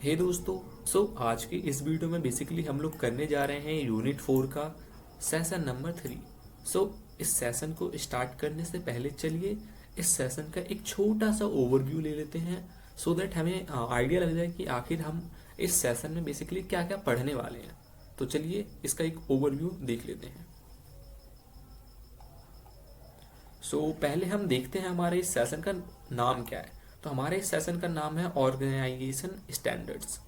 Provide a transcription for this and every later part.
हे दोस्तों, आज की इस वीडियो में बेसिकली हम लोग करने जा रहे हैं यूनिट 4 का सेशन नंबर 3। इस सेशन को स्टार्ट करने से पहले चलिए इस सेशन का एक छोटा सा ओवरव्यू ले लेते हैं, सो दैट हमें आइडिया लग जाए कि आखिर हम इस सेशन में बेसिकली क्या क्या पढ़ने वाले हैं। तो चलिए इसका एक ओवरव्यू देख लेते हैं। पहले हम देखते हैं हमारे इस सेशन का नाम क्या है। तो हमारे इस सेशन का नाम है ऑर्गेनाइजेशन स्टैंडर्ड्स।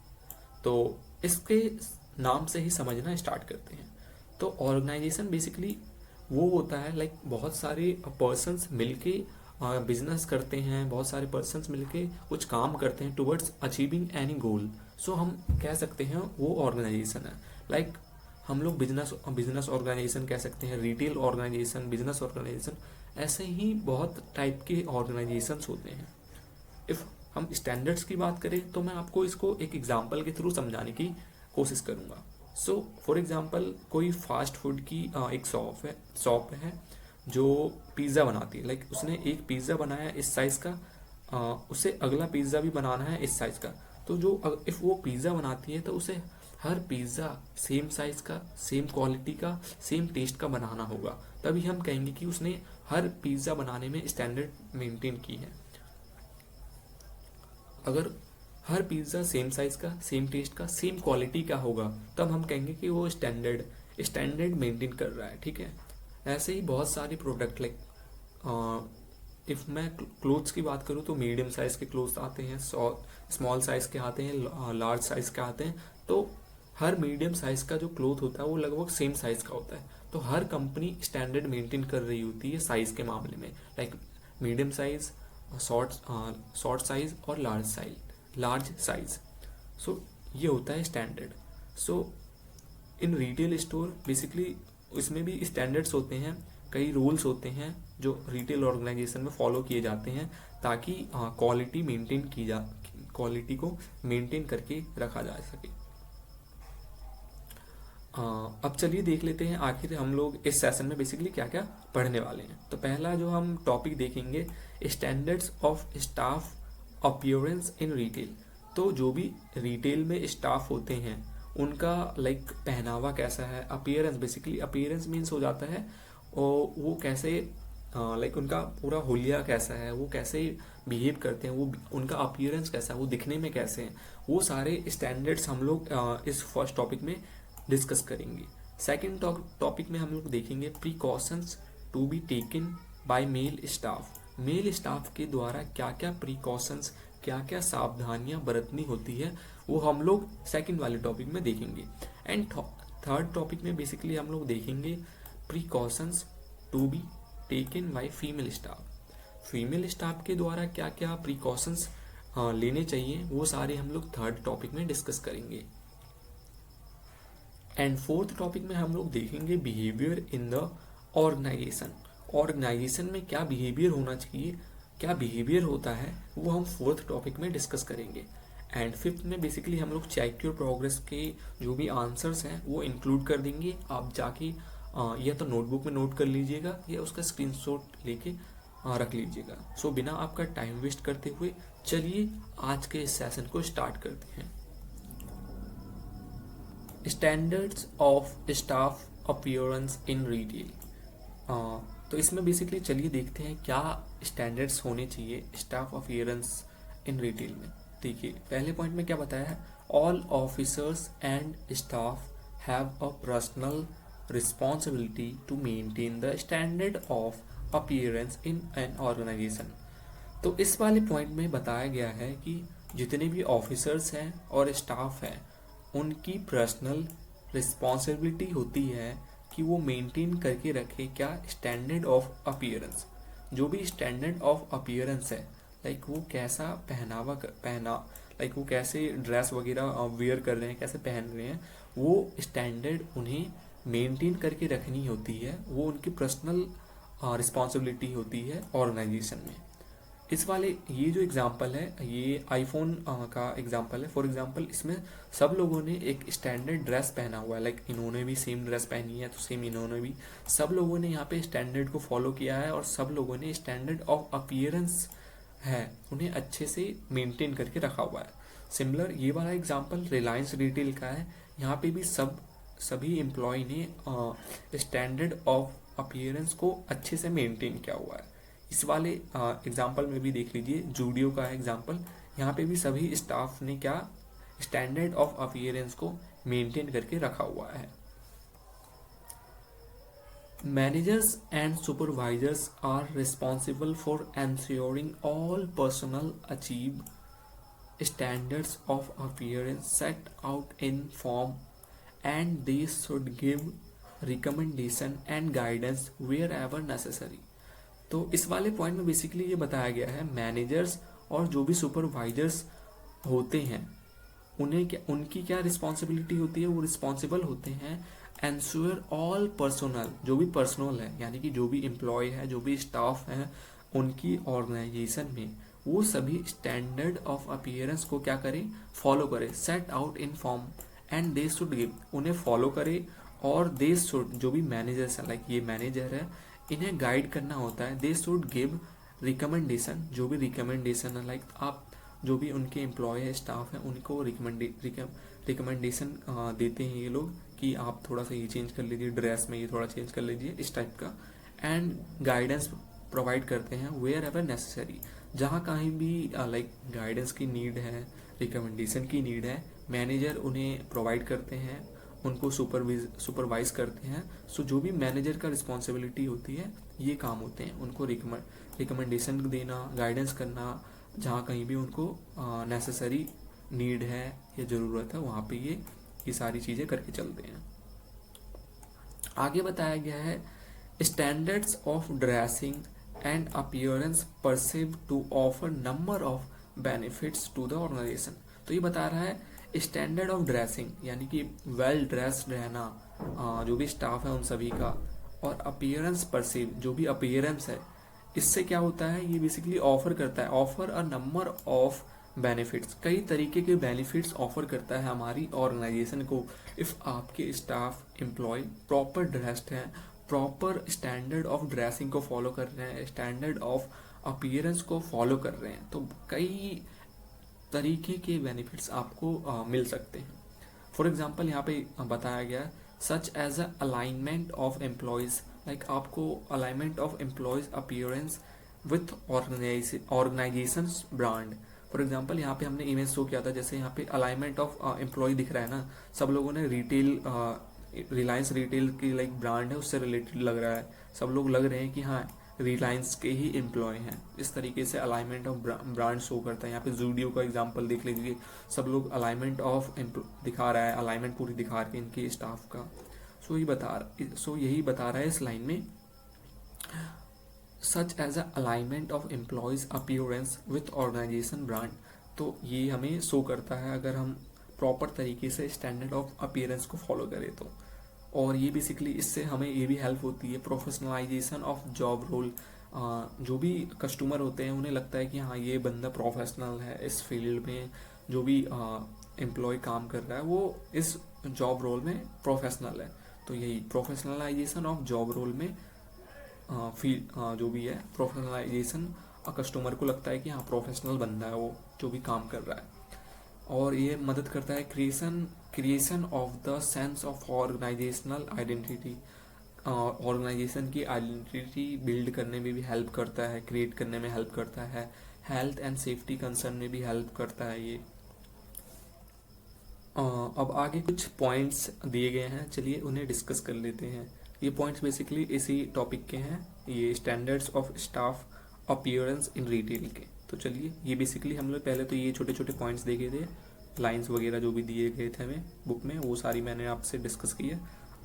तो इसके नाम से ही समझना स्टार्ट करते हैं। तो ऑर्गेनाइजेशन बेसिकली वो होता है बहुत सारे पर्सन्स मिलके बिजनेस करते हैं, बहुत सारे पर्सन्स मिलके कुछ काम करते हैं टुवर्ड्स अचीविंग एनी गोल। हम कह सकते हैं वो ऑर्गेनाइजेशन है। हम लोग बिजनेस ऑर्गेनाइजेशन कह सकते हैं, रिटेल ऑर्गेनाइजेशन, बिजनेस ऑर्गेनाइजेशन, ऐसे ही बहुत टाइप के ऑर्गेनाइजेशंस होते हैं। इफ हम स्टैंडर्ड्स की बात करें तो मैं आपको इसको एक एग्जांपल के थ्रू समझाने की कोशिश करूंगा। फॉर एग्जांपल कोई फास्ट फूड की एक शॉप है जो पिज़्ज़ा बनाती है। उसने एक पिज़्ज़ा बनाया इस साइज़ का, उसे अगला पिज़्ज़ा भी बनाना है इस साइज़ का। तो जो इफ़ वो पिज़्ज़ा बनाती है तो उसे हर पिज़्ज़ा सेम साइज़ का, सेम क्वालिटी का, सेम टेस्ट का बनाना होगा। तभी हम कहेंगे कि उसने हर पिज़्ज़ा बनाने में स्टैंडर्ड मेंटेन की है। अगर हर पिज़्ज़ा सेम साइज का, सेम टेस्ट का, सेम क्वालिटी का होगा तब हम कहेंगे कि वो स्टैंडर्ड मेंटेन कर रहा है। ठीक है, ऐसे ही बहुत सारे प्रोडक्ट इफ़ मैं क्लोथ्स की बात करूँ तो मीडियम साइज़ के क्लोथ्स आते हैं, स्मॉल साइज़ के आते हैं, लार्ज साइज़ के आते हैं। तो हर मीडियम साइज़ का जो क्लोथ होता है वो लगभग सेम साइज़ का होता है। तो हर कंपनी स्टैंडर्ड मेंटेन कर रही होती है साइज़ के मामले में, मीडियम साइज़, शॉर्ट साइज और लार्ज साइज। ये होता है स्टैंडर्ड। इन रिटेल स्टोर बेसिकली इसमें भी स्टैंडर्ड्स होते हैं, कई रूल्स होते हैं जो रिटेल ऑर्गेनाइजेशन में फॉलो किए जाते हैं ताकि क्वालिटी को मेंटेन करके रखा जा सके। अब चलिए देख लेते हैं आखिर हम लोग इस सेशन में बेसिकली क्या क्या पढ़ने वाले हैं। तो पहला जो हम टॉपिक देखेंगे, standards of staff appearance in retail. तो जो भी रिटेल में स्टाफ होते हैं उनका पहनावा कैसा है। अपीयरेंस बेसिकली अपीयरेंस मीन्स हो जाता है और वो कैसे उनका पूरा हुलिया कैसा है, वो कैसे बिहेव करते हैं, वो उनका अपीयरेंस कैसा है, वो दिखने में कैसे हैं, वो सारे स्टैंडर्ड्स हम लोग इस फर्स्ट टॉपिक में डिस्कस करेंगे। सेकेंड टॉपिक में हम लोग देखेंगे precautions to be taken by male staff. Male staff के द्वारा क्या क्या प्रिकॉशंस, क्या क्या सावधानियां बरतनी होती है वो हम लोग सेकेंड वाले टॉपिक में देखेंगे। एंड थर्ड टॉपिक में बेसिकली हम लोग देखेंगे precautions to be taken by female staff. Female staff के द्वारा क्या क्या प्रिकॉशंस लेने चाहिए वो सारे हम लोग थर्ड टॉपिक में डिस्कस करेंगे। एंड फोर्थ टॉपिक में हम लोग देखेंगे behaviour in the organisation. Organisation में क्या बिहेवियर होना चाहिए, क्या बिहेवियर होता है, वो हम फोर्थ टॉपिक में डिस्कस करेंगे। एंड फिफ्थ में बेसिकली हम लोग चेक योर प्रोग्रेस के जो भी आंसर्स हैं वो इंक्लूड कर देंगे। आप जाके या तो नोटबुक में नोट कर लीजिएगा या उसका स्क्रीनशॉट लेके रख लीजिएगा। बिना आपका टाइम वेस्ट करते हुए चलिए आज के इस सेशन को स्टार्ट करते हैं। Standards of staff appearance in retail. तो इसमें बेसिकली चलिए देखते हैं क्या स्टैंडर्ड्स होने चाहिए स्टाफ अपीयरेंस इन रिटेल में। देखिए पहले पॉइंट में क्या बताया है, all officers and staff have a personal responsibility to maintain the standard of appearance in an organisation. तो इस वाले पॉइंट में बताया गया है कि जितने भी ऑफिसर्स हैं और स्टाफ हैं उनकी पर्सनल रिस्पॉन्सिबिलिटी होती है कि वो मेंटेन करके रखे क्या, स्टैंडर्ड ऑफ अपीयरेंस। जो भी स्टैंडर्ड ऑफ अपीयरेंस है वो कैसा वो कैसे ड्रेस वगैरह वेयर कर रहे हैं, कैसे पहन रहे हैं, वो स्टैंडर्ड उन्हें मेंटेन करके रखनी होती है। वो उनकी पर्सनल रिस्पॉन्सिबिलिटी होती है ऑर्गेनाइजेशन में। इस वाले ये जो एग्जांपल है ये आईफोन का एग्जांपल है। फॉर एग्जांपल इसमें सब लोगों ने एक स्टैंडर्ड ड्रेस पहना हुआ है, इन्होंने भी सेम ड्रेस पहनी है तो सेम इन्होंने भी, सब लोगों ने यहाँ पे स्टैंडर्ड को फॉलो किया है और सब लोगों ने स्टैंडर्ड ऑफ अपीयरेंस है उन्हें अच्छे से मेंटेन करके रखा हुआ है। सिमिलर ये वाला एग्जांपल रिलायंस रिटेल का है। यहाँ पे भी सभी एम्प्लॉय ने स्टैंडर्ड ऑफ अपीयरेंस को अच्छे से मेंटेन किया हुआ है। इस वाले एग्जांपल में भी देख लीजिए, जूडियो का एग्जांपल, यहाँ पे भी सभी स्टाफ ने क्या स्टैंडर्ड ऑफ अपीयरेंस को मेंटेन करके रखा हुआ है। Managers and supervisors are responsible for ensuring all personnel achieve standards of appearance set out in form, and they should give recommendation and guidance wherever necessary। तो इस वाले पॉइंट में basically ये बताया गया है, मैनेजर्स और जो भी सुपरवाइजर्स होते हैं उन्हें क्या, उनकी क्या रिस्पॉन्सिबिलिटी होती है, वो रिस्पॉन्सिबल होते हैं एंश्योर ऑल पर्सनल, जो भी पर्सनल है यानी कि जो भी एम्प्लॉय है, जो भी स्टाफ है, उनकी ऑर्गेनाइजेशन में वो सभी स्टैंडर्ड ऑफ अपीयरेंस को क्या करें, फॉलो करें, set out in form, and they should give, उन्हें फॉलो करे, और दे शुड, जो भी मैनेजर्स है, लाइक ये मैनेजर है, इन्हें गाइड करना होता है। दे शुड गिव रिकमेंडेशन, जो भी रिकमेंडेशन है, लाइक आप जो भी उनके एम्प्लॉय है, स्टाफ है, उनको रिकमेंडेशन देते हैं ये लोग कि आप थोड़ा सा ये चेंज कर लीजिए, ड्रेस में ये थोड़ा चेंज कर लीजिए, इस टाइप का, एंड गाइडेंस प्रोवाइड करते हैं वेयर एवर नेसेसरी, जहाँ कहीं भी लाइक गाइडेंस की नीड है, रिकमेंडेशन की नीड है, मैनेजर उन्हें प्रोवाइड करते हैं, उनको सुपरवाइज करते हैं। सो जो भी मैनेजर का रिस्पॉन्सिबिलिटी होती है ये काम होते हैं, उनको रिकमेंडेशन देना, गाइडेंस करना, जहाँ कहीं भी उनको नेसेसरी नीड है या ज़रूरत है वहाँ पे ये सारी चीज़ें करके चलते हैं। आगे बताया गया है standards of dressing and appearance perceive to offer number of benefits to the organisation. तो ये बता रहा है स्टैंडर्ड ऑफ ड्रेसिंग यानी कि वेल ड्रेस्ड रहना जो भी स्टाफ है उन सभी का, और अपीयरेंस परसीव, जो भी अपीयरेंस है, इससे क्या होता है, ये बेसिकली ऑफर करता है, offer a number of benefits, कई तरीके के बेनिफिट्स ऑफर करता है हमारी ऑर्गेनाइजेशन को। इफ़ आपके स्टाफ एम्प्लॉय प्रॉपर ड्रेस्ड हैं, प्रॉपर स्टैंडर्ड ऑफ ड्रेसिंग को फॉलो कर रहे हैं, स्टैंडर्ड ऑफ अपीयरेंस को फॉलो कर रहे हैं, तो कई तरीके के बेनिफिट्स आपको मिल सकते हैं। फॉर एग्जाम्पल यहाँ पे बताया गया such as a alignment of employees, like आपको alignment of employees appearance with organisation brand. For example यहाँ पे हमने इमेज शो किया था, जैसे यहाँ पे अलाइनमेंट ऑफ एम्प्लॉय दिख रहा है ना, सब लोगों ने रिटेल रिलायंस रिटेल की लाइक ब्रांड है उससे रिलेटेड लग रहा है, सब लोग लग रहे हैं कि हाँ रिलायंस के ही एम्प्लॉय हैं, इस तरीके से अलाइनमेंट ऑफ ब्रांड शो करता है। यहाँ पे जूडियो का एग्जांपल देख लीजिए, सब लोग अलाइनमेंट ऑफ दिखा रहा है, अलाइनमेंट पूरी दिखा रहे हैं इनके स्टाफ का। सो यही बता रहा है इस लाइन में, such as a alignment of employees appearance with organisation brand. तो ये हमें शो करता है अगर हम प्रॉपर तरीके से स्टैंडर्ड ऑफ अपीयरेंस को फॉलो करें तो। और ये बेसिकली इससे हमें ये भी हेल्प होती है प्रोफेशनलाइजेशन ऑफ जॉब रोल। जो भी कस्टमर होते हैं उन्हें लगता है कि हाँ ये बंदा प्रोफेशनल है, इस फील्ड में जो भी एम्प्लॉय काम कर रहा है वो इस जॉब रोल में प्रोफेशनल है। तो यही प्रोफेशनलाइजेशन ऑफ जॉब रोल में जो भी है प्रोफेशनलाइजेशन, कस्टमर को लगता है कि हाँ प्रोफेशनल बंदा है वो जो भी काम कर रहा है। और ये मदद करता है creation of the sense of organisational identity. Organisation की आइडेंटिटी बिल्ड करने में भी हेल्प करता है, क्रिएट करने में हेल्प करता है, हेल्थ एंड सेफ्टी कंसर्न में भी हेल्प करता है ये। अब आगे कुछ पॉइंट्स दिए गए हैं, चलिए उन्हें डिस्कस कर लेते हैं। ये पॉइंट्स बेसिकली इसी टॉपिक के हैं, ये standards of staff appearance in retail के। तो चलिए ये बेसिकली हम लोग पहले तो ये छोटे छोटे पॉइंट्स देखे थे, लाइंस वगैरह जो भी दिए गए थे हमें बुक में, वो सारी मैंने आपसे डिस्कस की है।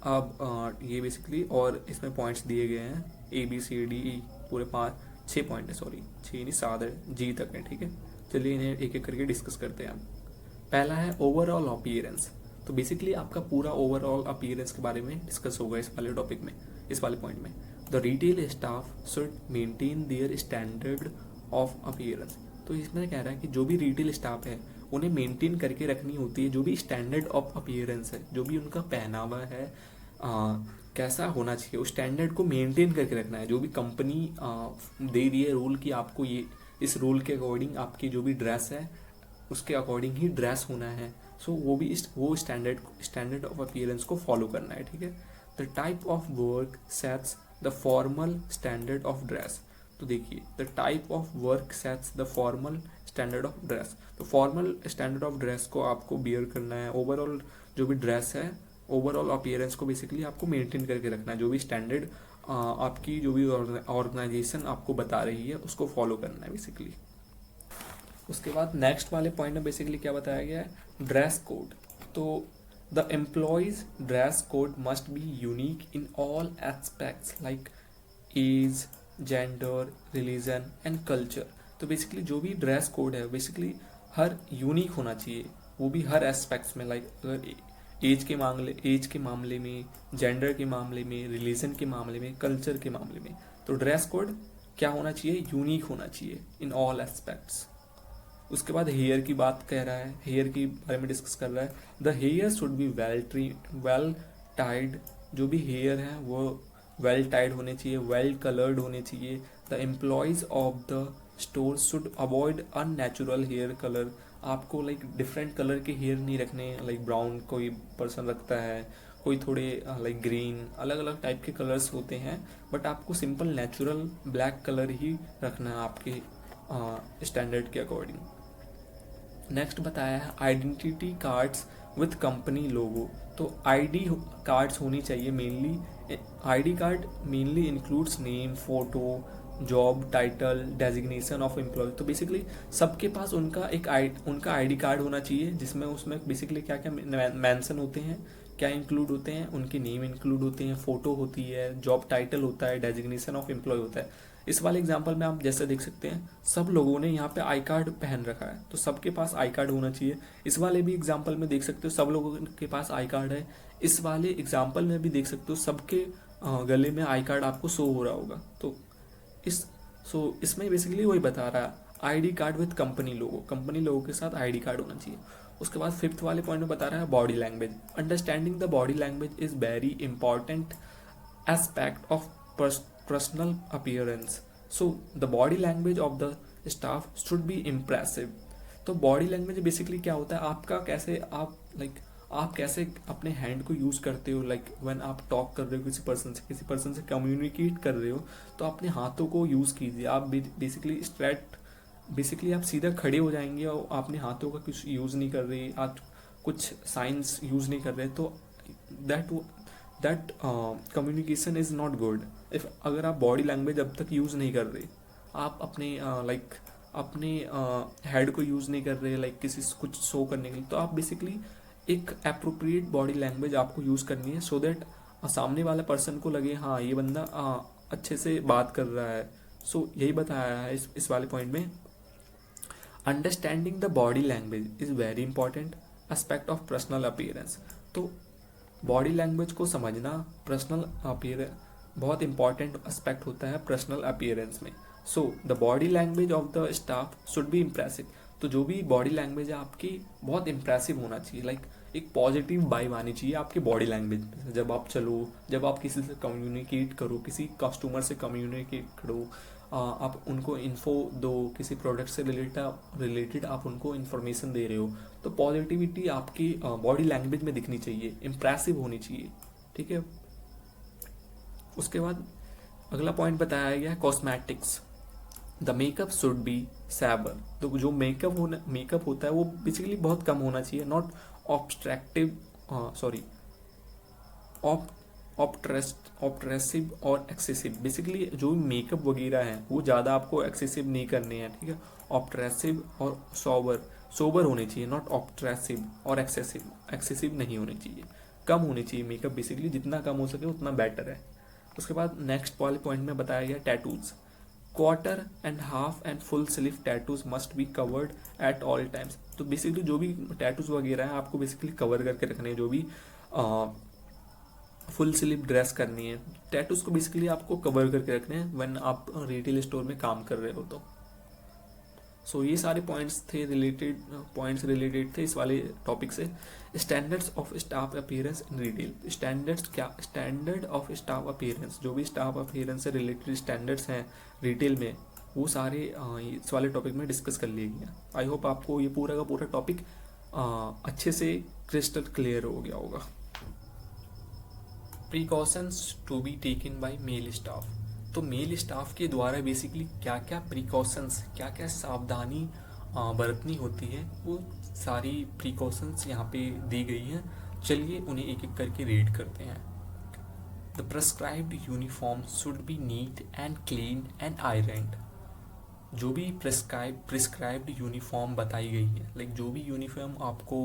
अब ये बेसिकली और इसमें पॉइंट्स दिए गए हैं ABCDE, पूरे 6 पॉइंट है, सॉरी 6 नहीं 7 है, G तक है, ठीक है। चलिए इन्हें एक एक करके डिस्कस करते हैं हम। पहला है ओवरऑल अपीयरेंस। तो बेसिकली आपका पूरा ओवरऑल अपीयरेंस के बारे में डिस्कस होगा इस वाले टॉपिक में, इस वाले पॉइंट में। The retail staff should maintain their standard of appearance. तो इसमें कह रहा है कि जो भी रिटेल स्टाफ है उन्हें मेंटेन करके रखनी होती है जो भी स्टैंडर्ड ऑफ अपीयरेंस है, जो भी उनका पहनावा है कैसा होना चाहिए, उस स्टैंडर्ड को मेंटेन करके रखना है। जो भी कंपनी दे रही है रूल कि आपको ये इस रूल के अकॉर्डिंग आपकी जो भी ड्रेस है उसके अकॉर्डिंग ही ड्रेस होना है। सो वो भी वो स्टैंडर्ड ऑफ अपीयरेंस को फॉलो करना है, ठीक है। The type of work sets the formal standard of dress. तो देखिए, the type of work sets the formal standard of dress. तो फॉर्मल स्टैंडर्ड ऑफ ड्रेस को आपको बियर करना है। ओवरऑल जो भी ड्रेस है, ओवरऑल अपीयरेंस को बेसिकली आपको मेंटेन करके रखना है। जो भी स्टैंडर्ड आपकी जो भी ऑर्गेनाइजेशन आपको बता रही है उसको फॉलो करना है बेसिकली। उसके बाद नेक्स्ट वाले पॉइंट में बेसिकली क्या बताया गया है, ड्रेस कोड। तो the employees dress code must be unique in all aspects like age, gender, religion and culture. तो बेसिकली जो भी ड्रेस कोड है बेसिकली हर यूनिक होना चाहिए, वो भी हर एस्पेक्ट्स में। लाइक अगर एज के मामले में, जेंडर के मामले में, रिलीजन के मामले में, कल्चर के मामले में, तो ड्रेस कोड क्या होना चाहिए, यूनिक होना चाहिए इन ऑल एस्पेक्ट्स। उसके बाद हेयर की बात कह रहा है, हेयर की बारे में डिस्कस कर रहा है। The hair should be well tied. जो भी हेयर है वो वेल टाइड होने चाहिए, वेल कलर्ड होने चाहिए। The employees of the store should avoid unnatural hair colour. आपको लाइक डिफरेंट कलर के हेयर नहीं रखने, लाइक ब्राउन कोई पर्सन रखता है, कोई थोड़े लाइक ग्रीन, अलग अलग टाइप के कलर्स होते हैं, बट आपको सिंपल नेचुरल ब्लैक कलर ही रखना है आपके स्टैंडर्ड के अकॉर्डिंग। नेक्स्ट बताया है identity cards with company logo. तो आईडी कार्ड्स होनी चाहिए mainly. ID card mainly includes name, photo, job title, designation of employee. तो बेसिकली सबके पास उनका आईडी कार्ड होना चाहिए, जिसमें उसमें बेसिकली क्या क्या मेंशन होते हैं, क्या इंक्लूड होते हैं, उनके नेम इंक्लूड होते हैं, फोटो होती है, जॉब टाइटल होता है, डेजिग्नेशन ऑफ एम्प्लॉय होता है। इस वाले एग्जांपल में आप जैसे देख सकते हैं सब लोगों ने यहाँ पे आई कार्ड पहन रखा है, तो सबके पास आई कार्ड होना चाहिए। इस वाले भी एग्जांपल में देख सकते हो सब लोगों के पास आई कार्ड है। इस वाले एग्जांपल में भी देख सकते हो सबके गले में आई कार्ड आपको शो हो रहा होगा। तो इसमें बेसिकली वही बता रहा है, आईडी कार्ड विद कंपनी लोगो के साथ आईडी कार्ड होना चाहिए। उसके बाद फिफ्थ वाले पॉइंट में बता रहा है body language. Understanding the body language is very important aspect of personal appearance. So the body language of the staff should be impressive. तो बॉडी लैंग्वेज बेसिकली क्या होता है, आपका कैसे आप कैसे अपने हैंड को यूज़ करते हो। लाइक व्हेन आप टॉक कर रहे हो किसी पर्सन से कम्युनिकेट कर रहे हो, तो अपने हाथों को यूज़ कीजिए। आप बेसिकली आप सीधा खड़े हो जाएंगे और अपने हाथों का कुछ यूज़ नहीं कर रहे, आप कुछ साइंस यूज़ नहीं कर रहे, तो that communication is not good. If अगर आप बॉडी लैंग्वेज अब तक यूज़ नहीं कर रहे, आप अपने हेड को यूज़ नहीं कर रहे लाइक किसी कुछ शो करने के लिए, तो आप बेसिकली एक अप्रोप्रिएट बॉडी लैंग्वेज आपको यूज़ करनी है, सो दैट सामने वाला पर्सन को लगे हाँ ये बंदा अच्छे से बात कर रहा है। सो यही बताया है इस वाले पॉइंट में। Understanding the body language is very important aspect of personal appearance. तो बॉडी लैंग्वेज को समझना पर्सनल अपीयरेंस बहुत इंपॉर्टेंट एस्पेक्ट होता है पर्सनल अपीयरेंस में। So the body language of the staff should be impressive. तो जो भी बॉडी लैंग्वेज है आपकी बहुत इंप्रेसिव होना चाहिए, लाइक एक पॉजिटिव वाइब आनी चाहिए आपकी बॉडी लैंग्वेज में। जब आप चलो, जब आप किसी से कम्युनिकेट करो, किसी कस्टमर से कम्युनिकेट करो, आप उनको इन्फो दो, किसी प्रोडक्ट से रिलेटेड आप उनको इन्फॉर्मेशन दे रहे हो, तो पॉजिटिविटी आपकी बॉडी लैंग्वेज में दिखनी चाहिए, इम्प्रेसिव होनी चाहिए, ठीक है। उसके बाद अगला पॉइंट बताया गया है cosmetics. The makeup should be Saber. तो जो मेकअप होता है वो बेसिकली बहुत कम होना चाहिए, नॉट ऑप्ट्रेसिव और एक्सेसिव। बेसिकली जो मेकअप वगैरह हैं वो ज़्यादा आपको एक्सेसिव नहीं करने हैं, ठीक है। ऑप्ट्रेसिव और सोबर होने चाहिए, नॉट ऑप्ट्रेसिव और एक्सेसिव नहीं होने चाहिए, कम होनी चाहिए मेकअप। बेसिकली जितना कम हो सके उतना बेटर है। उसके बाद नेक्स्ट वाले पॉइंट में बताया गया tattoos. Quarter and half and full sleeve tattoos must be covered eight all times. तो बेसिकली जो भी टैटूज वगैरह हैं आपको बेसिकली कवर करके रखने हैं। जो भी फुल स्लीव ड्रेस करनी है, टैटूज को बेसिकली आपको कवर करके रखने हैं व्हेन आप रिटेल स्टोर में काम कर रहे हो। तो सो ये सारे पॉइंट्स रिलेटेड थे इस वाले टॉपिक से। Standards of staff appearance in retail. Standard of staff appearance, जो भी स्टाफ अपीयरेंस से रिलेटेड स्टैंडर्ड्स हैं रिटेल में, वो सारे इस वाले टॉपिक में डिस्कस कर लिए गए। आई होप आपको ये पूरा का पूरा टॉपिक अच्छे से क्रिस्टल क्लियर हो गया होगा। Precautions to be taken by male staff. तो मेल स्टाफ के द्वारा बेसिकली क्या क्या प्रिकॉशंस, क्या क्या सावधानी बरतनी होती है, वो सारी प्रिकॉशंस यहाँ पे दी गई हैं। चलिए उन्हें एक एक करके रीड करते हैं। The prescribed uniform should be neat and clean and ironed. जो भी प्रिस्क्राइब्ड यूनिफॉर्म बताई गई है, लाइक जो भी यूनिफॉर्म आपको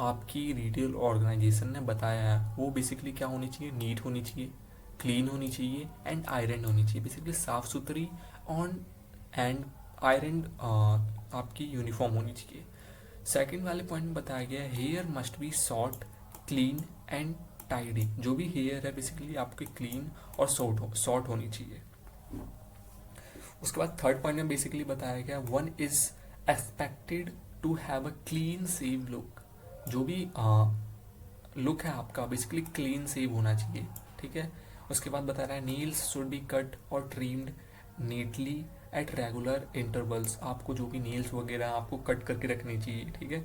आपकी रिटेल ऑर्गेनाइजेशन ने बताया है, वो बेसिकली क्या होनी चाहिए, नीट होनी चाहिए, क्लीन होनी चाहिए एंड आयरन होनी चाहिए। बेसिकली साफ सुथरी ऑन एंड आयरन आपकी यूनिफॉर्म होनी चाहिए। सेकंड वाले पॉइंट में बताया गया है hair must be short, clean and tidy. जो भी हेयर है बेसिकली आपके क्लीन और शॉर्ट होनी चाहिए। उसके बाद थर्ड पॉइंट में बेसिकली बताया गया one is expected to have a clean shave look. जो भी लुक है आपका बेसिकली क्लीन सेव होना चाहिए, ठीक है। उसके बाद बता रहा है नील्स शुड बी कट और trimmed neatly at regular intervals. आपको जो भी नील्स वगैरह आपको कट करके रखनी चाहिए, ठीक है।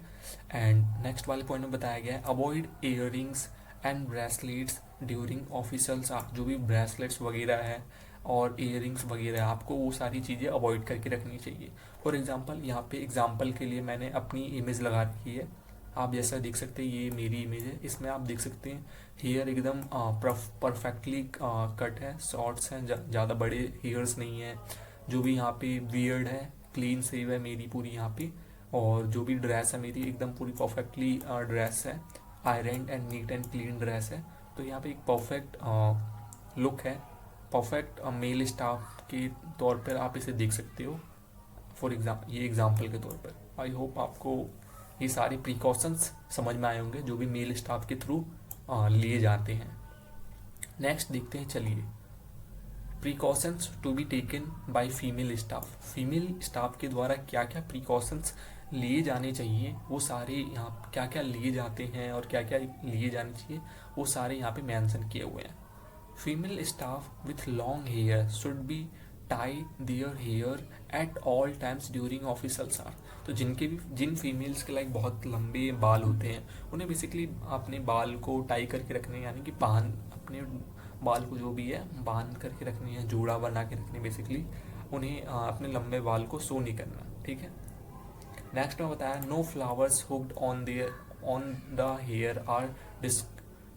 एंड नेक्स्ट वाले पॉइंट में बताया गया है avoid earrings and bracelets during officials hour. जो भी ब्रेसलेट्स वगैरह है और इयररिंग्स वगैरह आपको वो सारी चीज़ें अवॉइड करके रखनी चाहिए। फॉर एग्जांपल यहाँ पे एग्जांपल के लिए मैंने अपनी इमेज लगा रखी है। आप जैसा देख सकते हैं ये मेरी इमेज है, इसमें आप देख सकते हैं हेयर एकदम परफेक्टली कट है, शॉर्ट्स हैं, ज़्यादा बड़े हेयर्स नहीं है। जो भी यहाँ पे बियर्ड है क्लीन सेव है मेरी पूरी यहाँ पे। और जो भी ड्रेस है मेरी एकदम पूरी परफेक्टली ड्रेस है, iron and neat and clean dress है। तो यहाँ पे एक परफेक्ट लुक है, परफेक्ट मेल स्टाफ के तौर पर आप इसे देख सकते हो। फॉर एग्जाम्पल ये एग्जाम्पल के तौर पर आई होप आपको ये सारे प्रिकॉशंस समझ में आए होंगे जो भी मेल स्टाफ के थ्रू लिए जाते हैं। नेक्स्ट देखते हैं, चलिए precautions to be taken by female staff. Female staff के द्वारा क्या क्या प्रिकॉशंस लिए जाने चाहिए, वो सारे यहाँ क्या क्या लिए जाते हैं और क्या क्या लिए जाने चाहिए, वो सारे यहाँ पे मेंशन किए हुए हैं। Female staff with long hair should be tie their hair at all times during official hour. तो जिन फीमेल्स के लाइक बहुत लंबे बाल होते हैं उन्हें बेसिकली अपने बाल को टाई करके रखने, यानी कि बांध अपने बाल को जो भी है बांध करके रखनी है, जूड़ा बना के रखनी बेसिकली। उन्हें अपने लंबे बाल को शो नहीं करना, ठीक है। नेक्स्ट में बताया no flowers hooked on the hair are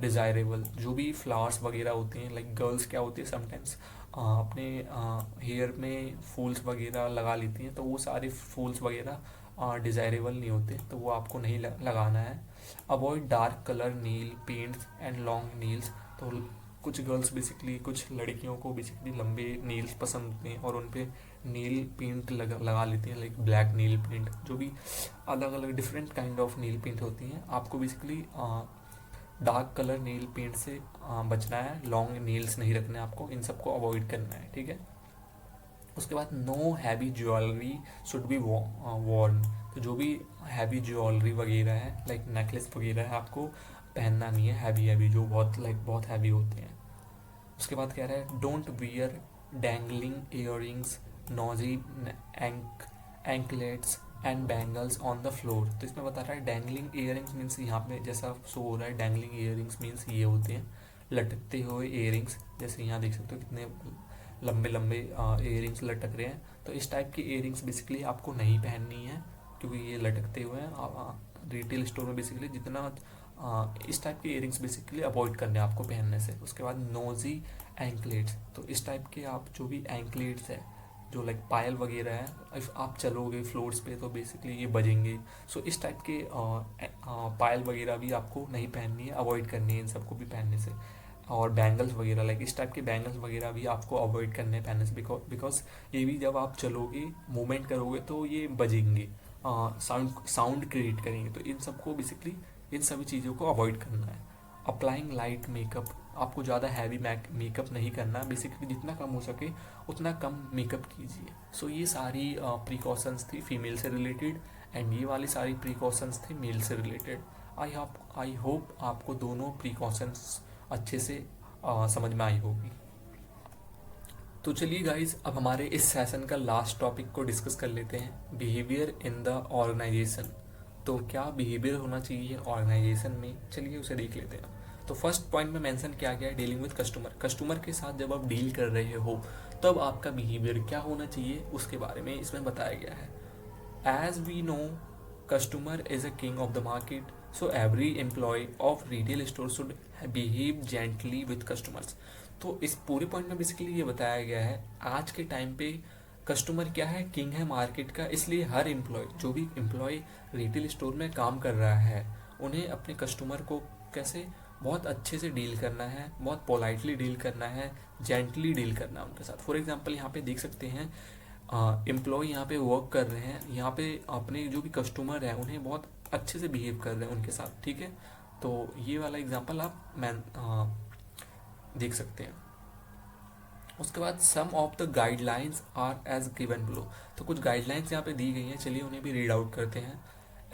desirable. जो भी फ्लावर्स वगैरह होते हैं लाइक गर्ल्स क्या होती है समटाइम्स अपने हेयर में फूल्स वगैरह लगा लेती हैं, तो वो सारे फूल्स वगैरह डिजायरेबल नहीं होते, तो वो आपको नहीं लगाना है। Avoid dark colour nail paints and long nails. तो कुछ गर्ल्स बेसिकली, कुछ लड़कियों को बेसिकली लंबे नील्स पसंद होते हैं और उन पे नील पेंट लगा लेती हैं, लाइक ब्लैक नील पेंट। जो भी अलग अलग different kind of nail paint होती हैं, आपको basically dark colour nail paint से बचना है, लॉन्ग नेल्स नहीं रखने आपको, इन सबको अवॉइड करना है, ठीक है। उसके बाद know heavy jewellery should be Warne. तो जो भी हैवी ज्वेलरी वगैरह है लाइक नेकलेस वगैरह है आपको पहनना नहीं है, हैवी जो बहुत हैवी होते हैं। उसके बाद कह रहा है don't wear dangling earrings nosy anklets and bangles on the floor. तो इसमें बता रहा है डैंगलिंग इयररिंग्स मीन्स यहाँ पे जैसा शो हो रहा है, डैंगलिंग इयररिंग्स मीन्स ये होते हैं लटकते हुए इयररिंग्स। जैसे यहाँ देख सकते हो कितने लंबे लंबे इयररिंग्स लटक रहे हैं। तो इस टाइप की इयररिंग्स बेसिकली आपको नहीं पहननी है क्योंकि ये लटकते हुए हैं। रिटेल स्टोर में बेसिकली जितना इस टाइप के इयररिंग्स बेसिकली अवॉइड करने हैं आपको पहनने से। उसके बाद नोजी एंकलेट्स। तो इस टाइप के आप जो भी एंकलेट्स है जो लाइक पायल वगैरह है, इफ आप चलोगे फ्लोर्स पे तो बेसिकली ये बजेंगे। सो इस टाइप के पायल वगैरह भी आपको नहीं पहननी है, अवॉइड करनी है इन सबको भी पहनने से। और बैंगल्स वगैरह लाइक इस टाइप के बैंगल्स वगैरह भी आपको अवॉइड करने हैं पहनने से, बिकॉज ये भी जब आप चलोगे मूवमेंट करोगे तो ये बजेंगे, साउंड क्रिएट करेंगे। तो इन सबको बेसिकली इन सभी चीज़ों को अवॉइड करना है। अप्लाइंग लाइट मेकअप, आपको ज़्यादा हैवी मेकअप नहीं करना, बेसिकली जितना कम हो सके उतना कम मेकअप कीजिए। सो ये सारी प्रिकॉशंस थी फीमेल से रिलेटेड एंड ये वाली सारी प्रिकॉशंस थी मेल से रिलेटेड। आई होप आपको दोनों प्रिकॉशंस अच्छे से समझ में आई होगी। तो चलिए गाइज, अब हमारे इस सेशन का लास्ट टॉपिक को डिस्कस कर लेते हैं, बिहेवियर इन द ऑर्गेनाइजेशन। तो क्या बिहेवियर होना चाहिए ऑर्गेनाइजेशन में, चलिए उसे देख लेते हैं। तो फर्स्ट पॉइंट में मेंशन किया गया है डीलिंग विद कस्टमर। कस्टमर के साथ जब आप डील कर रहे हो तब आपका बिहेवियर क्या होना चाहिए उसके बारे में इसमें बताया गया है। As we know, customer is a king of the market, so every employee of retail store should behave gently with customers। तो इस पूरे पॉइंट में बेसिकली ये बताया गया है, आज के टाइम पे कस्टमर क्या है, किंग है मार्केट का, इसलिए हर एम्प्लॉय, जो भी एम्प्लॉय रिटेल स्टोर में काम कर रहा है, उन्हें अपने कस्टमर को कैसे बहुत अच्छे से डील करना है, बहुत पोलाइटली डील करना है, जेंटली डील करना है उनके साथ। फॉर एग्जांपल यहाँ पे देख सकते हैं, एम्प्लॉय यहाँ पे वर्क कर रहे हैं, यहाँ पे अपने जो भी कस्टमर है उन्हें बहुत अच्छे से बिहेव कर रहे हैं उनके साथ, ठीक है। तो ये वाला एग्जांपल आप देख सकते हैं। उसके बाद some of the guidelines are as given below. तो कुछ गाइडलाइंस यहाँ पे दी गई हैं, चलिए उन्हें भी रीड आउट करते हैं।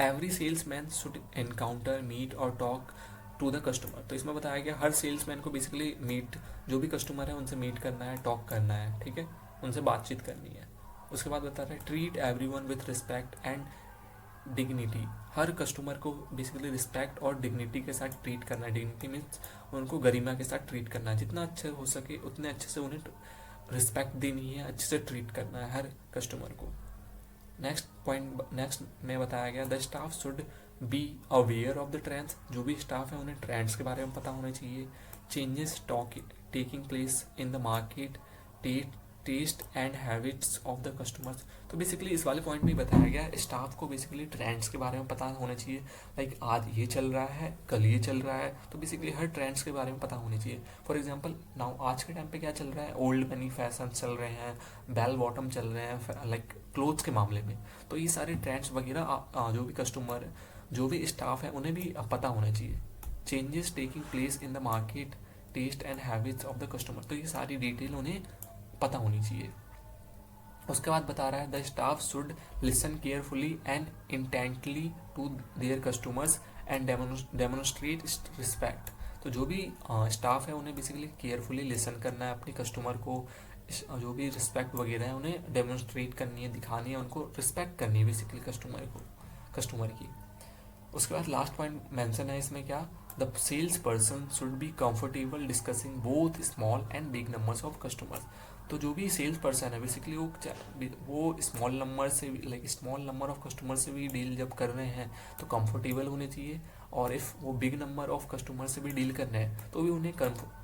Every salesman should encounter, meet और टॉक टू द कस्टमर। तो इसमें बताया गया हर सेल्समैन को बेसिकली मीट, जो भी कस्टमर है उनसे मीट करना है, टॉक करना है, ठीक है, उनसे बातचीत करनी है। उसके बाद बता रहे हैं treat everyone with respect and dignity. Her customer को बेसिकली रिस्पेक्ट और डिग्निटी के साथ ट्रीट करना है। डिग्निटी मीन्स उनको गरिमा के साथ ट्रीट करना है, जितना अच्छे हो सके उतने अच्छे से उन्हें रिस्पेक्ट देनी है, अच्छे से ट्रीट करना है हर कस्टमर को। नेक्स्ट में बताया गया the staff should be aware of the trends. जो भी स्टाफ है उन्हें ट्रेंड्स के बारे में पता होना चाहिए। Changes taking place in the market, taste and habits of the customers. तो बेसिकली इस वाले पॉइंट में बताया गया स्टाफ को बेसिकली ट्रेंड्स के बारे में पता होना चाहिए। लाइक आज ये चल रहा है, कल ये चल रहा है, तो बेसिकली हर ट्रेंड्स के बारे में पता होनी चाहिए। फॉर एग्जांपल नाउ आज के टाइम पे क्या चल रहा है, ओल्ड मनी फैशन चल रहे हैं, बेल बॉटम चल रहे हैं, लाइक क्लोथ्स के मामले में। तो ये सारे ट्रेंड्स वगैरह जो भी कस्टमर, जो भी स्टाफ है उन्हें भी पता होना चाहिए। Changes taking place in the market, taste and habits of the customer. तो ये सारी डिटेल उन्हें पता होनी चाहिए। उसके बाद बता रहा है the staff should listen carefully and intently to their customers and demonstrate respect. तो जो भी स्टाफ है उन्हें बेसिकली केयरफुली लिसन करना है अपने कस्टमर को, जो भी रिस्पेक्ट वगैरह है उन्हें डेमोन्स्ट्रेट करनी है, दिखानी है, उनको रिस्पेक्ट करनी है बेसिकली कस्टमर की। उसके बाद लास्ट पॉइंट मेंशन है इसमें क्या, the sales person should be comfortable discussing both small and big numbers of customers. तो जो भी सेल्स पर्सन है बेसिकली वो स्मॉल नंबर से, like small number of customer से भी डील जब कर रहे हैं तो कंफर्टेबल होने चाहिए, और इफ़ वो बिग नंबर ऑफ कस्टमर से भी डील करना है तो भी उन्हें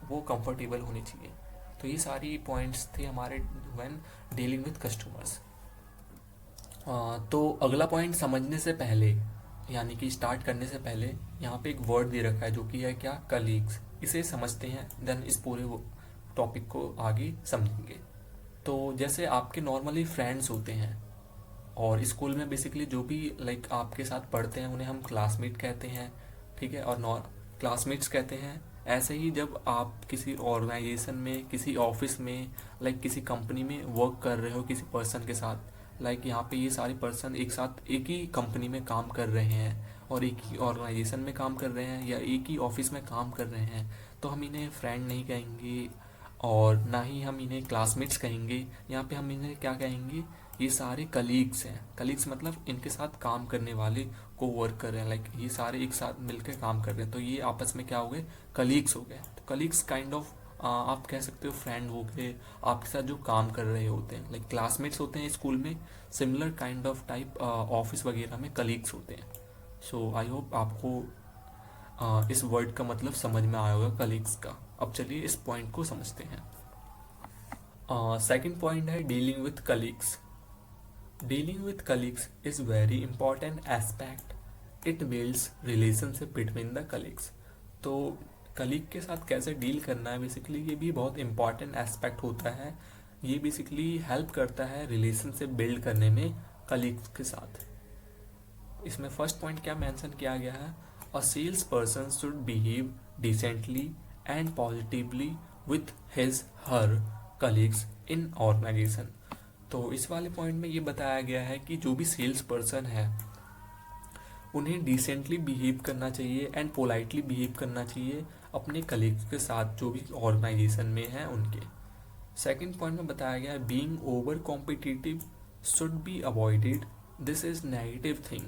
वो कंफर्टेबल होने चाहिए। तो ये सारी पॉइंट्स थे हमारे व्हेन डीलिंग विद कस्टमर्स। तो अगला पॉइंट समझने से पहले, यानी कि स्टार्ट करने से पहले, यहाँ पे एक वर्ड दे रखा है जो कि है क्या, कलीग्स। इसे समझते हैं, देन इस पूरे टॉपिक को आगे समझेंगे। तो जैसे आपके नॉर्मली फ्रेंड्स होते हैं, और स्कूल में बेसिकली जो भी लाइक आपके साथ पढ़ते हैं उन्हें हम क्लासमेट कहते हैं, ठीक है, और क्लासमेट्स कहते हैं। ऐसे ही जब आप किसी ऑर्गेनाइजेशन में, किसी ऑफिस में, लाइक किसी कंपनी में वर्क कर रहे हो किसी पर्सन के साथ, लाइक यहाँ पे ये सारे पर्सन एक साथ एक ही कंपनी में काम कर रहे हैं और एक ही ऑर्गेनाइजेशन में काम कर रहे हैं या एक ही ऑफिस में काम कर रहे हैं, तो हम इन्हें फ्रेंड नहीं कहेंगे और ना ही हम इन्हें क्लासमेट्स कहेंगे। यहाँ पे हम इन्हें क्या कहेंगे, ये सारे कलीग्स हैं। कलीग्स मतलब इनके साथ काम करने वाले, को वर्क कर रहे हैं, लाइक ये सारे एक साथ मिलकर काम कर रहे हैं, तो ये आपस में क्या हो गए, कलीग्स हो गए। तो कलीग्स काइंड ऑफ आप कह सकते हो फ्रेंड हो गए, आपके साथ जो काम कर रहे होते हैं, लाइक क्लासमेट्स होते हैं स्कूल में, similar kind of type office वगैरह में कलीग्स होते हैं। सो आई होप आपको इस वर्ड का मतलब समझ में आया होगा कलीग्स का। अब चलिए इस पॉइंट को समझते हैं। सेकंड पॉइंट है dealing with colleagues. Dealing with colleagues is very important aspect, it builds relationship between the colleagues. तो कलीग के साथ कैसे डील करना है बेसिकली ये भी बहुत इंपॉर्टेंट एस्पेक्ट होता है। ये बेसिकली हेल्प करता है रिलेशनशिप बिल्ड करने में कलीग्स के साथ। इसमें फर्स्ट पॉइंट क्या मेंशन किया गया है, a sales person should behave decently and positively with his her colleagues in organisation. तो इस वाले पॉइंट में ये बताया गया है कि जो भी सेल्स पर्सन है उन्हें डिसेंटली बिहेव करना चाहिए एंड पोलाइटली बिहेव करना चाहिए अपने कलीग्स के साथ जो भी ऑर्गेनाइजेशन में है उनके। सेकंड पॉइंट में बताया गया है being over competitive should be avoided, this is negative thing,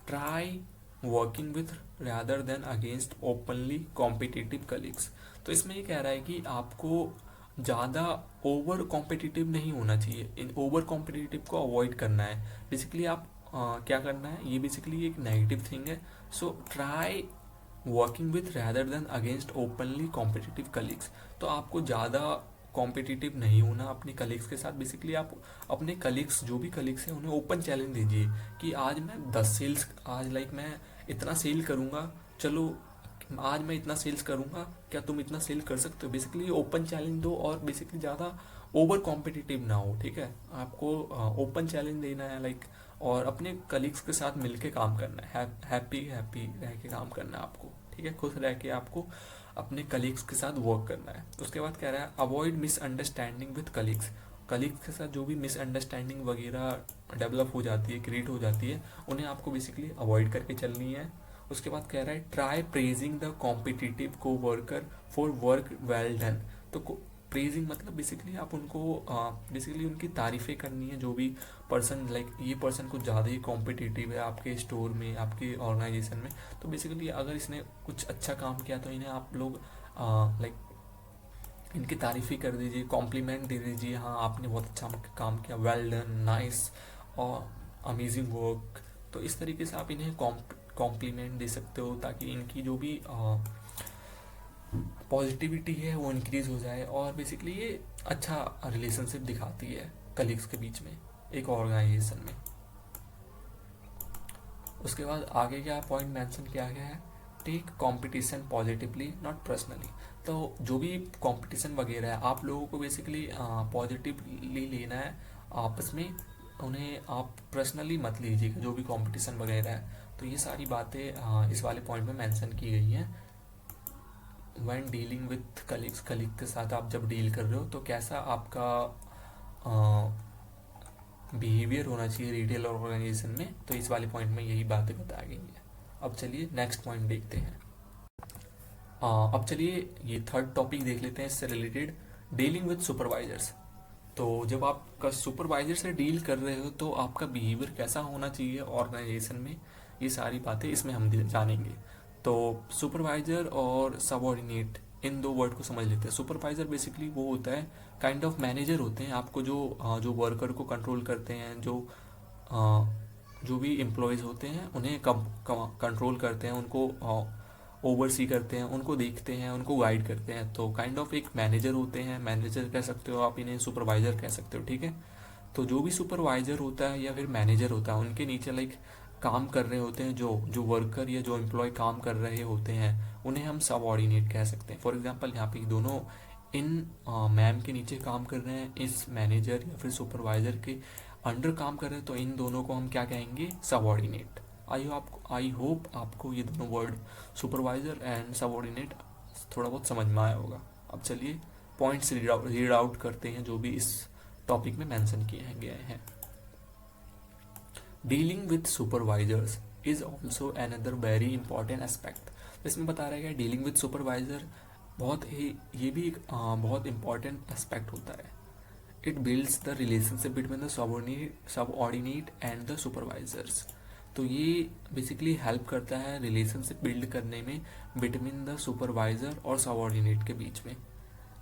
try working with rather then against openly competitive colleagues. तो इसमें ये कह रहा है कि आपको ज़्यादा ओवर कॉम्पिटिटिव नहीं होना चाहिए, इन ओवर कॉम्पिटिटिव को अवॉइड करना है। बेसिकली आप क्या करना है, ये बेसिकली एक नेगेटिव थिंग है। So try working with rather than against openly competitive colleagues. तो आपको ज़्यादा कॉम्पिटिटिव नहीं होना अपने कलीग्स के साथ। बेसिकली आप अपने कलीग्स, जो भी कलीग्स हैं, उन्हें ओपन चैलेंज दीजिए कि आज मैं 10 सेल्स, आज लाइक मैं इतना सेल करूँगा, चलो आज मैं इतना सेल्स करूँगा, क्या तुम इतना सेल कर सकते हो। बेसिकली ओपन चैलेंज दो और बेसिकली ज़्यादा ओवर कॉम्पिटिटिव ना हो, ठीक है। आपको ओपन चैलेंज देना है लाइक, और अपने कलीग्स के साथ मिलके काम करना है, हैप्पी हैप्पी रह के काम करना है आपको, ठीक है। खुश रह के आपको अपने कलीग्स के साथ वर्क करना है। उसके बाद कह रहा है avoid misunderstanding with colleagues. Colleagues के साथ जो भी मिसअंडरस्टैंडिंग वगैरह डेवलप हो जाती है, क्रिएट हो जाती है, उन्हें आपको बेसिकली अवॉइड करके चलनी है। उसके बाद कह रहा है ट्राई प्रेजिंग द कॉम्पिटिटिव को worker for work well done. तो प्रेजिंग मतलब बेसिकली आप उनको बेसिकली उनकी तारीफ़ें करनी है, जो भी पर्सन लाइक ये पर्सन कुछ ज़्यादा ही कॉम्पिटिटिव है आपके स्टोर में, आपके ऑर्गेनाइजेशन में। तो बेसिकली अगर इसने कुछ अच्छा काम किया तो इन्हें आप लोग लाइक इनकी तारीफ़ ही कर दीजिए, कॉम्प्लीमेंट दे दीजिए, हाँ आपने बहुत अच्छा काम किया, वेल डन, नाइस और अमेजिंग वर्क। तो इस तरीके से आप इन्हें कॉम्प्लीमेंट दे सकते हो ताकि इनकी जो भी पॉजिटिविटी है वो इंक्रीज हो जाए। और बेसिकली ये अच्छा रिलेशनशिप दिखाती है कलीग्स के बीच में एक ऑर्गेनाइजेशन में। उसके बाद आगे क्या पॉइंट मेंशन किया गया है, take competition positively not personally. तो जो भी कंपटीशन वगैरह है आप लोगों को बेसिकली पॉजिटिवली लेना है आपस में, उन्हें आप पर्सनली मत लीजिएगा जो भी कंपटीशन वगैरह है। तो ये सारी बातें इस वाले पॉइंट में मेंशन की गई हैं। When dealing with colleagues, colleague के साथ आप जब डील कर रहे हो तो कैसा आपका बिहेवियर होना चाहिए रिटेल ऑर्गेनाइजेशन में, तो इस वाले पॉइंट में यही बातें बताई गई हैं। अब चलिए नेक्स्ट पॉइंट देखते हैं। अब चलिए ये थर्ड टॉपिक देख लेते हैं इससे रिलेटेड, डीलिंग विद सुपरवाइजर्स। तो जब आप सुपरवाइजर से डील कर रहे हो तो आपका बिहेवियर कैसा होना चाहिए ऑर्गेनाइजेशन में, ये सारी बातें इसमें हम जानेंगे। तो सुपरवाइजर और सबऑर्डिनेट, इन दो वर्ड को समझ लेते हैं। सुपरवाइजर बेसिकली वो होता है काइंड ऑफ मैनेजर होते हैं आपको, जो वर्कर को कंट्रोल करते हैं, जो भी एम्प्लॉयज़ होते हैं उन्हें कंट्रोल करते हैं, उनको ओवरसी करते हैं, उनको देखते हैं, उनको गाइड करते हैं। तो काइंड ऑफ एक मैनेजर होते हैं, मैनेजर कह सकते हो आप इन्हें, सुपरवाइजर कह सकते हो, ठीक है। तो जो भी सुपरवाइजर होता है या फिर मैनेजर होता है उनके नीचे लाइक काम कर रहे होते हैं, जो वर्कर या जो एम्प्लॉय काम कर रहे होते हैं उन्हें हम सबऑर्डिनेट कह सकते हैं। फॉर एग्जांपल यहाँ पे दोनों इन मैम के नीचे काम कर रहे हैं, इस मैनेजर या फिर सुपरवाइजर के अंडर काम कर रहे हैं, तो इन दोनों को हम क्या कहेंगे, सबऑर्डिनेट। आई होप आपको ये दोनों वर्ड सुपरवाइजर एंड सबऑर्डिनेट थोड़ा बहुत समझ में आया होगा। अब चलिए पॉइंट्स रीड आउट करते हैं जो भी इस टॉपिक में मेंशन किए गए हैं। Dealing with supervisors is also another very important aspect. इसमें बता रहा है कि डीलिंग विद सुपरवाइजर ये भी एक बहुत इंपॉर्टेंट एस्पेक्ट होता है। It builds the relationship between the subordinate and the supervisors. तो ये बेसिकली हेल्प करता है रिलेशनशिप बिल्ड करने में बिटवीन द सुपरवाइजर और सबऑर्डिनेट के बीच में।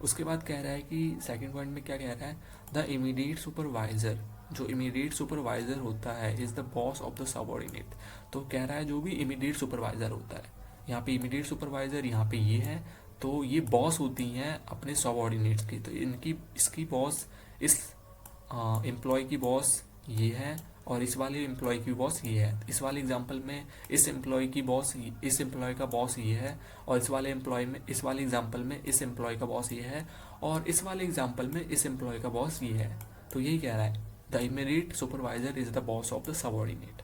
उसके बाद कह रहा है कि सेकंड पॉइंट में क्या कह रहा है, द इमीडिएट सुपरवाइजर, जो इमीडिएट सुपरवाइजर होता है is the boss of the subordinate. तो कह रहा है जो भी इमीडिएट सुपरवाइजर होता है, यहाँ पे इमीडिएट सुपरवाइजर यहाँ पे ये है, तो ये बॉस होती हैं अपने सबऑर्डिनेट्स की। तो इसकी बॉस, इस एम्प्लॉय की बॉस ये है और इस वाले एम्प्लॉय की बॉस ये है। इस वाले एग्जांपल में इस एम्प्लॉय की बॉस, इस एम्प्लॉय का बॉस ये है, और इस वाले एग्जांपल में इस एम्प्लॉय का बॉस ये है, और इस वाले एग्जांपल में इस एम्प्लॉय का बॉस ये है। तो यही कह रहा है, the immediate supervisor is the boss of the subordinate.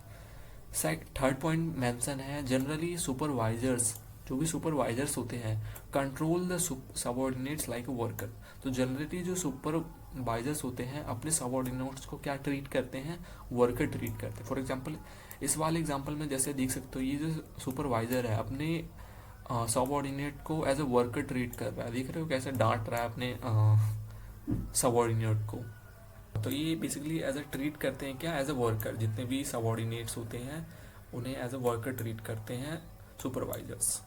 Third point mention है, जनरली सुपरवाइजर्स, जो भी सुपरवाइजर्स होते हैं, control the subordinates like a worker. तो जनरली जो सुपरवाइजर्स होते हैं अपने सबऑर्डिनेट्स को क्या ट्रीट करते हैं, वर्कर ट्रीट करते हैं। फॉर एग्जांपल इस वाले एग्जांपल में जैसे देख सकते हो, ये जो सुपरवाइजर है अपने सबऑर्डिनेट को एज अ वर्कर ट्रीट कर रहा है। देख रहे हो कैसे डांट रहा है अपने सबॉर्डिनेट को। तो ये बेसिकली एज अ ट्रीट करते हैं क्या, एज अ वर्कर। जितने भी सबॉर्डिनेट्स होते हैं उन्हें एज अ वर्कर ट्रीट करते हैं सुपरवाइजर्स।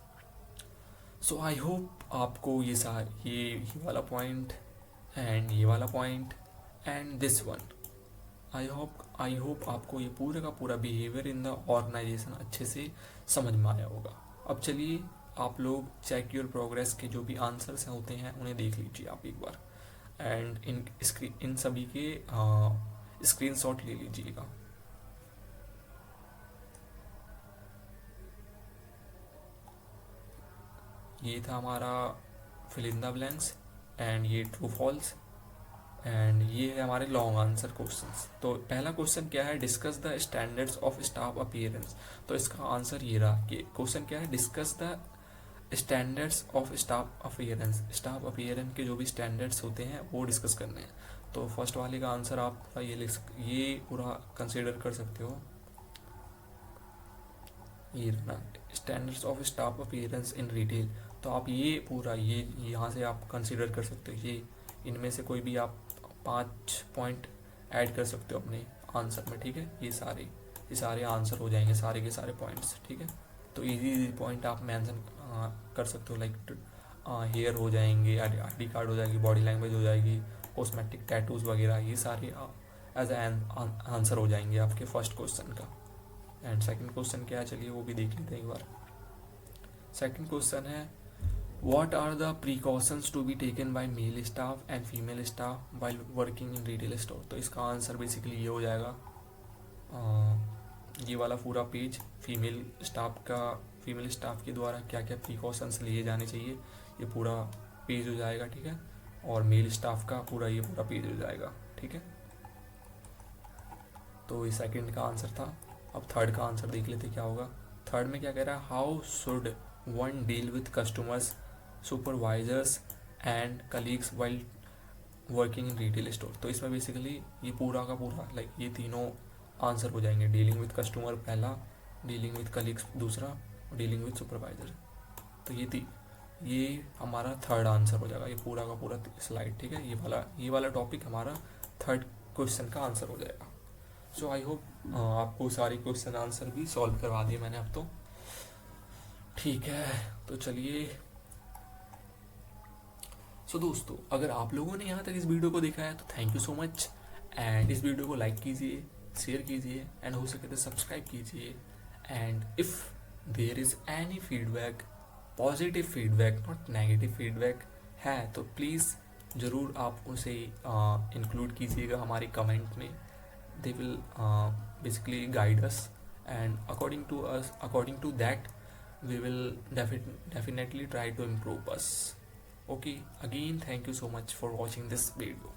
सो आई होप आपको ये वाला पॉइंट एंड ये वाला point and this one, I hope आपको ये पूरे का पूरा बिहेवियर इन द ऑर्गेनाइजेशन अच्छे से समझ में आया होगा। अब चलिए आप लोग चेक योर प्रोग्रेस के जो भी आंसर्स होते हैं उन्हें देख लीजिए आप एक बार, एंड इन सभी के स्क्रीनशॉट ले लीजिएगा। ये था हमारा fill in the blanks and ये ट्रू फॉल्स, एंड ये है हमारे लॉन्ग आंसर क्वेश्चंस। तो पहला क्वेश्चन क्या है, discuss the standards of staff appearance. तो इसका आंसर ये रहा कि क्वेश्चन क्या है, discuss the standards of staff appearance. Staff appearance के जो भी स्टैंडर्ड्स होते हैं वो डिस्कस करने हैं। तो फर्स्ट वाले का आंसर आप पूरा ये पूरा कंसिडर कर सकते हो, ये ना standards of staff appearance in retail. तो आप ये पूरा ये यहाँ से आप कंसिडर कर सकते हो, ये इनमें से कोई भी आप 5 पॉइंट ऐड कर सकते हो अपने आंसर में, ठीक है। ये सारे आंसर हो जाएंगे, सारे के सारे पॉइंट्स, ठीक है। तो इजी पॉइंट आप मेंशन कर सकते हो, लाइक हेयर हो जाएंगे, आईडी कार्ड हो जाएगी, बॉडी लैंग्वेज हो जाएगी, कॉस्मेटिक टैटूज वगैरह, ये सारे एज आंसर हो जाएंगे आपके फर्स्ट क्वेश्चन का। एंड सेकंड क्वेश्चन क्या है, चलिए वो भी देख लेते हैं एक बार। सेकंड क्वेश्चन है, what are the precautions to be taken by male staff and female staff while working in retail store. तो इसका आंसर बेसिकली ये हो जाएगा, ये वाला पूरा पेज फीमेल स्टाफ के द्वारा क्या क्या प्रिकॉशंस लिए जाने चाहिए, ये पूरा पेज हो जाएगा, ठीक है। और मेल स्टाफ का ये पूरा पेज हो जाएगा, ठीक है। तो ये सेकंड का आंसर था। अब थर्ड का आंसर देख लेते क्या होगा। थर्ड में क्या कह रहा है, how should one deal with customers, supervisors and colleagues while working in retail store. तो इसमें बेसिकली ये पूरा का पूरा लाइक ये तीनों आंसर हो जाएंगे, डीलिंग विथ कस्टमर पहला, डीलिंग विथ कलीग्स दूसरा, डीलिंग विथ सुपरवाइजर। तो ये हमारा थर्ड आंसर हो जाएगा, ये पूरा का पूरा स्लाइड, ठीक है। ये वाला टॉपिक हमारा थर्ड क्वेश्चन का आंसर हो जाएगा। सो आई होप आपको सारे क्वेश्चन आंसर भी सॉल्व करवा दिए मैंने अब तो, ठीक है। तो चलिए, सो दोस्तों अगर आप लोगों ने यहाँ तक इस वीडियो को देखा है तो thank you so much, and इस वीडियो को लाइक कीजिए, शेयर कीजिए, एंड हो सके तो सब्सक्राइब कीजिए। And if there is any feedback, positive feedback not negative feedback है, तो प्लीज़ ज़रूर आप उसे इंक्लूड कीजिएगा हमारी कमेंट में। They will basically guide us, and according to that we will definitely try to improve us. Okay, again thank you so much for watching this video.